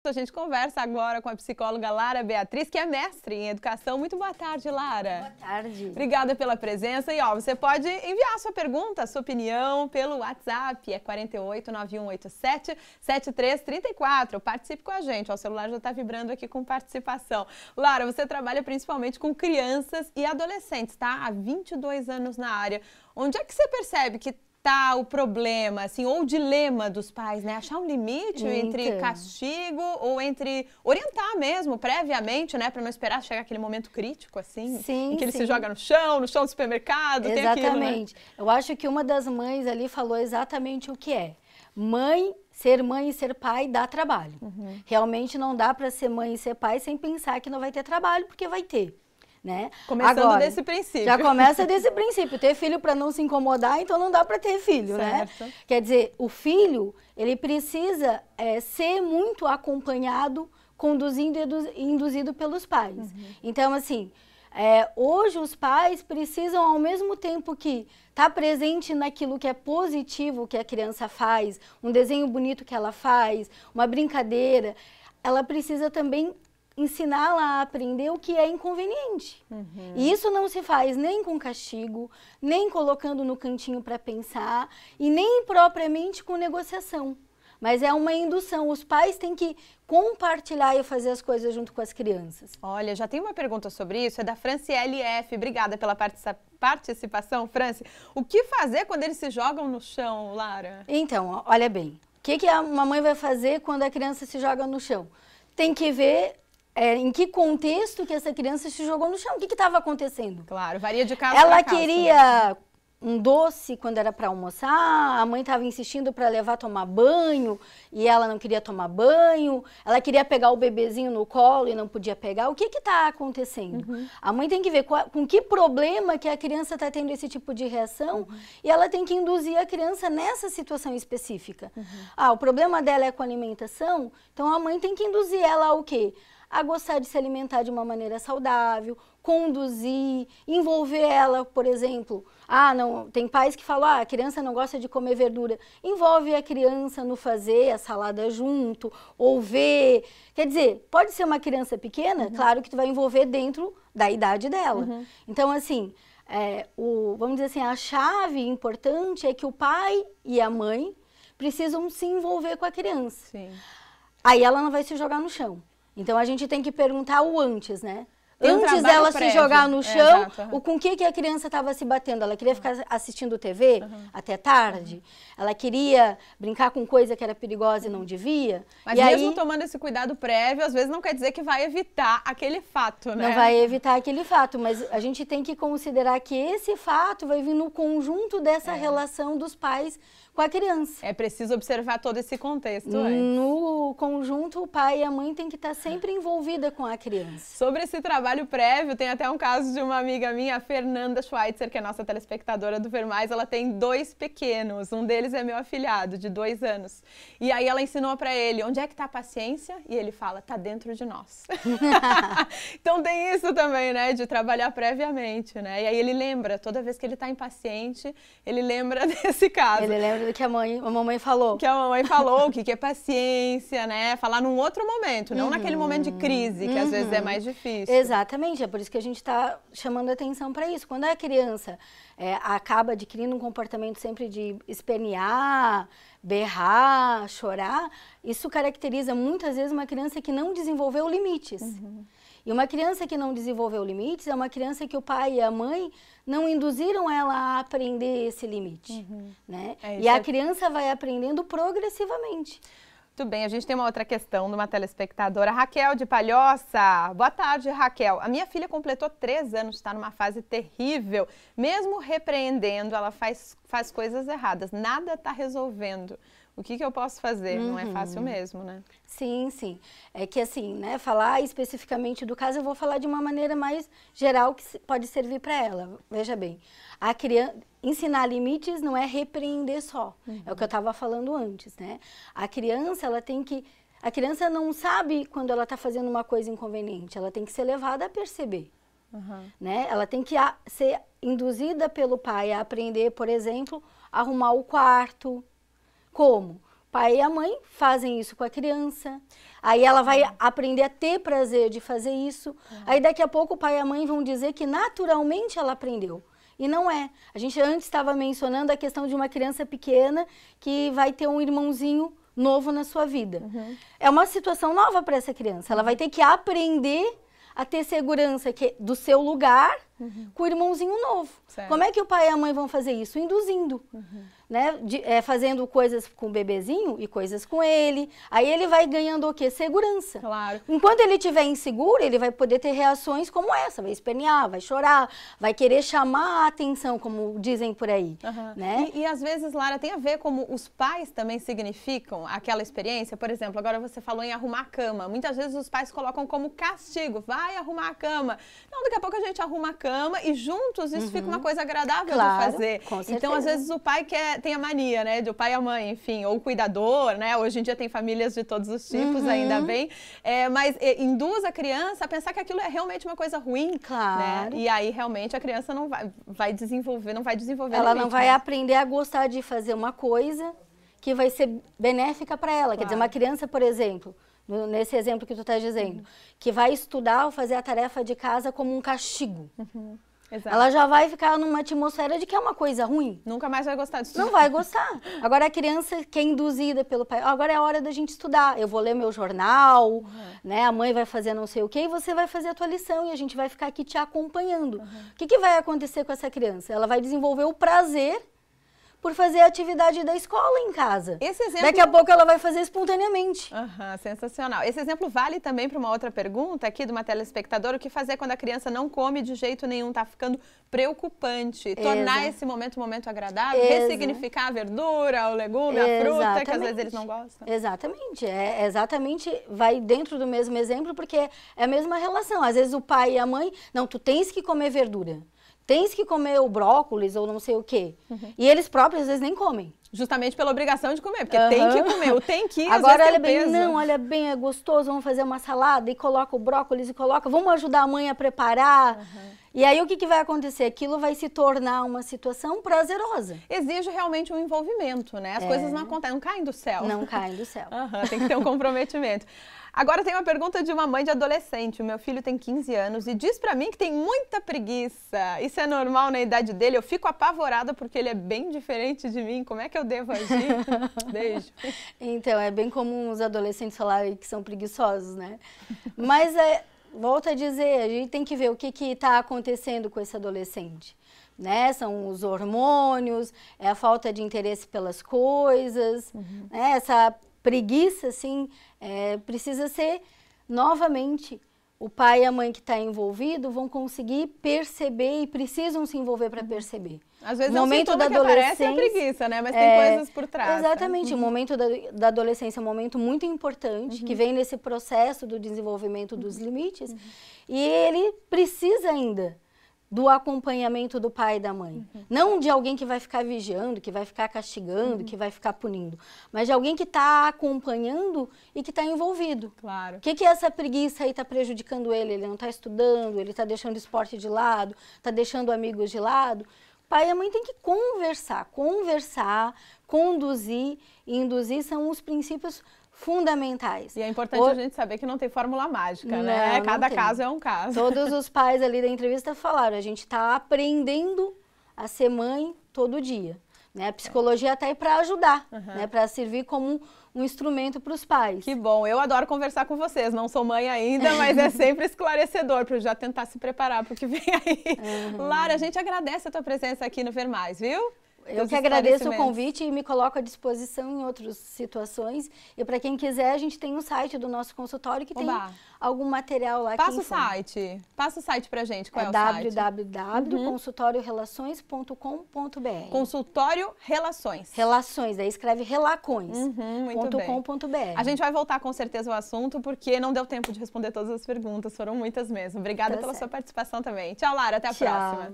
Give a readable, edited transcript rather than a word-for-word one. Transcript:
A gente conversa agora com a psicóloga Lara Beatriz, que é mestre em educação. Muito boa tarde, Lara. Boa tarde. Obrigada pela presença. E você pode enviar a sua pergunta, a sua opinião pelo WhatsApp, é 48-9187-7334. Participe com a gente, o celular já está vibrando aqui com participação. Lara, você trabalha principalmente com crianças e adolescentes, tá? Há 22 anos na área. Onde é que você percebe que tá o problema, assim, ou o dilema dos pais, né? Achar um limite entre castigo ou entre orientar mesmo, previamente, né? Para não esperar chegar aquele momento crítico, assim, em que ele se joga no chão do supermercado, exatamente. Tem aquilo, né? Eu acho que uma das mães ali falou exatamente o que é. Mãe e ser pai dá trabalho. Realmente não dá para ser mãe e ser pai sem pensar que não vai ter trabalho, porque vai ter. Né? Começando agora, desse princípio. Já começa desse princípio. Ter filho para não se incomodar, então não dá para ter filho, certo, né? Quer dizer, o filho, ele precisa ser muito acompanhado, conduzido e induzido pelos pais. Então, assim, hoje os pais precisam, ao mesmo tempo que estar presente naquilo que é positivo que a criança faz, um desenho bonito que ela faz, uma brincadeira, ela precisa também ensiná-la a aprender o que é inconveniente. E isso não se faz nem com castigo, nem colocando no cantinho para pensar, e nem propriamente com negociação. Mas é uma indução. Os pais têm que compartilhar e fazer as coisas junto com as crianças. Olha, já tem uma pergunta sobre isso, é da Franciele F. Obrigada pela participação, Franci. O que fazer quando eles se jogam no chão, Lara? Então, olha bem, o que uma mãe vai fazer quando a criança se joga no chão? Tem que ver em que contexto que essa criança se jogou no chão, o que estava acontecendo. Claro, varia de caso Ela para caso. Queria um doce quando era para almoçar, a mãe estava insistindo para levar a tomar banho e ela não queria tomar banho, ela queria pegar o bebezinho no colo e não podia pegar. O que está acontecendo? A mãe tem que ver com que problema que a criança está tendo esse tipo de reação e ela tem que induzir a criança nessa situação específica. O problema dela é com a alimentação, então a mãe tem que induzir ela ao quê? A gostar de se alimentar de uma maneira saudável, conduzir, envolver ela, por exemplo. Não, tem pais que falam, a criança não gosta de comer verdura. Envolve a criança no fazer a salada junto, ou ver. Quer dizer, pode ser uma criança pequena, claro que tu vai envolver dentro da idade dela. Então, assim, vamos dizer assim, a chave importante é que o pai e a mãe precisam se envolver com a criança. Sim. Aí ela não vai se jogar no chão. Então, a gente tem que perguntar o antes, né? Antes dela se jogar no chão, com que a criança estava se batendo? Ela queria ficar assistindo TV até tarde? Ela queria brincar com coisa que era perigosa e não devia? Mas mesmo tomando esse cuidado prévio, às vezes não quer dizer que vai evitar aquele fato, né? Não vai evitar aquele fato, mas a gente tem que considerar que esse fato vai vir no conjunto dessa relação dos pais com a criança. É preciso observar todo esse contexto No conjunto, o pai e a mãe têm que estar sempre envolvida com a criança. Sobre esse trabalho prévio, tem até um caso de uma amiga minha, a Fernanda Schweitzer, que é nossa telespectadora do Ver Mais. Ela tem 2 pequenos, um deles é meu afilhado, de 2 anos. E aí ela ensinou para ele, onde é que tá a paciência? E ele fala, tá dentro de nós. Então tem isso também, né, de trabalhar previamente, né? E aí ele lembra, toda vez que ele tá impaciente, ele lembra desse caso. Ele lembra do que a mamãe falou. Que a mamãe falou, o que é paciência, né? Falar num outro momento, não naquele momento de crise, que às vezes é mais difícil. Exatamente, é por isso que a gente está chamando atenção para isso. Quando a criança acaba adquirindo um comportamento sempre de espernear, berrar, chorar, isso caracteriza muitas vezes uma criança que não desenvolveu limites. E uma criança que não desenvolveu limites é uma criança que o pai e a mãe não induziram ela a aprender esse limite, né? E a criança vai aprendendo progressivamente. Muito bem, a gente tem uma outra questão de uma telespectadora, Raquel de Palhoça. Boa tarde, Raquel. A minha filha completou 3 anos, está numa fase terrível. Mesmo repreendendo, ela faz coisas erradas, nada está resolvendo. O que eu posso fazer? Não é fácil mesmo, né? Sim, sim. É que assim, né, falar especificamente do caso, eu vou falar de uma maneira mais geral que pode servir para ela. Veja bem, a criança, ensinar limites não é repreender só. É o que eu estava falando antes, né? A criança, a criança não sabe quando ela está fazendo uma coisa inconveniente, ela tem que ser levada a perceber. Né? Ela tem que ser induzida pelo pai a aprender, por exemplo, a arrumar o quarto. Como? pai e a mãe fazem isso com a criança. Aí ela vai aprender a ter prazer de fazer isso. Aí daqui a pouco o pai e a mãe vão dizer que naturalmente ela aprendeu. E não é. A gente antes estava mencionando a questão de uma criança pequena que vai ter um irmãozinho novo na sua vida. É uma situação nova para essa criança. Ela vai ter que aprender a ter segurança do seu lugar com o irmãozinho novo. Certo. Como é que o pai e a mãe vão fazer isso? Induzindo. Né? Fazendo coisas com o bebezinho e coisas com ele. Aí ele vai ganhando o quê? Segurança. Claro. Enquanto ele estiver inseguro, ele vai poder ter reações como essa. Vai espernear, vai chorar, vai querer chamar a atenção, como dizem por aí. Né? E às vezes, Lara, tem a ver como os pais também significam aquela experiência. Por exemplo, agora você falou em arrumar a cama. Muitas vezes os pais colocam como castigo. Vai arrumar a cama. Não, daqui a pouco a gente arruma a cama e juntos isso fica uma coisa agradável de fazer. Com certeza. Então, às vezes o pai tem a mania, né, de o pai e a mãe, enfim, ou o cuidador, né, hoje em dia tem famílias de todos os tipos, ainda bem, mas induz a criança a pensar que aquilo é realmente uma coisa ruim, claro. Né, e aí realmente a criança não vai desenvolver, ela não vai aprender a gostar de fazer uma coisa que vai ser benéfica para ela, quer dizer, uma criança, por exemplo, nesse exemplo que tu está dizendo, que vai estudar ou fazer a tarefa de casa como um castigo. Exato. Ela já vai ficar numa atmosfera de que é uma coisa ruim. Nunca mais vai gostar de estudar. Não vai gostar. Agora a criança que é induzida pelo pai, agora é a hora da gente estudar, eu vou ler meu jornal, né? A mãe vai fazer não sei o quê e você vai fazer a tua lição e a gente vai ficar aqui te acompanhando. O que vai acontecer com essa criança? Ela vai desenvolver o prazer por fazer a atividade da escola em casa. Esse exemplo... Daqui a pouco ela vai fazer espontaneamente. Sensacional. Esse exemplo vale também para uma outra pergunta aqui de uma telespectadora, o que fazer quando a criança não come de jeito nenhum, está ficando preocupante. Tornar esse momento um momento agradável, ressignificar a verdura, o legume, a fruta, que às vezes eles não gostam. Exatamente. Exatamente, vai dentro do mesmo exemplo, porque é a mesma relação. Às vezes o pai e a mãe, não, tu tens que comer verdura. Tens que comer o brócolis ou não sei o quê. E eles próprios, às vezes, nem comem. Justamente pela obrigação de comer, porque tem que comer, o tem que, agora olha bem, não, olha bem, é gostoso, vamos fazer uma salada e coloca o brócolis e coloca, vamos ajudar a mãe a preparar. E aí o que vai acontecer? Aquilo vai se tornar uma situação prazerosa. Exige realmente um envolvimento, né? As coisas não acontecem, não caem do céu. Não caem do céu. Tem que ter um comprometimento. Agora tem uma pergunta de uma mãe de adolescente. O meu filho tem 15 anos e diz pra mim que tem muita preguiça. Isso é normal na idade dele? Eu fico apavorada porque ele é bem diferente de mim. Como é que eu devo agir? Beijo. Então, é bem comum os adolescentes falarem que são preguiçosos, né? Mas, volto a dizer, a gente tem que ver o que está acontecendo com esse adolescente. Né? São os hormônios, é a falta de interesse pelas coisas, né? Essa preguiça, assim, precisa ser, novamente, o pai e a mãe que estão envolvidos vão conseguir perceber e precisam se envolver para perceber. Às vezes o momento da adolescência é a preguiça, né? Mas tem coisas por trás. Exatamente, o momento da adolescência é um momento muito importante, que vem nesse processo do desenvolvimento dos limites, e ele precisa ainda do acompanhamento do pai e da mãe. Não de alguém que vai ficar vigiando, que vai ficar castigando, que vai ficar punindo, mas de alguém que está acompanhando e que está envolvido. Claro. O que essa preguiça aí está prejudicando ele? Ele não está estudando, ele está deixando o esporte de lado, está deixando amigos de lado. O pai e a mãe têm que conversar, conduzir e induzir são os princípios fundamentais. E é importante a gente saber que não tem fórmula mágica, né? Cada caso é um caso. Todos os pais ali da entrevista falaram, a gente está aprendendo a ser mãe todo dia. Né? A psicologia está aí para ajudar, né? Para servir como um instrumento para os pais. Que bom, eu adoro conversar com vocês, não sou mãe ainda, mas é sempre esclarecedor para eu já tentar se preparar para o que vem aí. Lara, a gente agradece a tua presença aqui no Ver Mais, viu? Eu que agradeço o convite e me coloco à disposição em outras situações. E para quem quiser, a gente tem um site do nosso consultório que tem algum material lá. Passa o site pra gente, qual é o site? www.consultoriorelações.com.br. Consultório Relações. Relações, daí escreve relacões. .com.br. A gente vai voltar com certeza ao assunto, porque não deu tempo de responder todas as perguntas, foram muitas mesmo. Obrigada pela sua participação também. Tchau, Lara, até a próxima.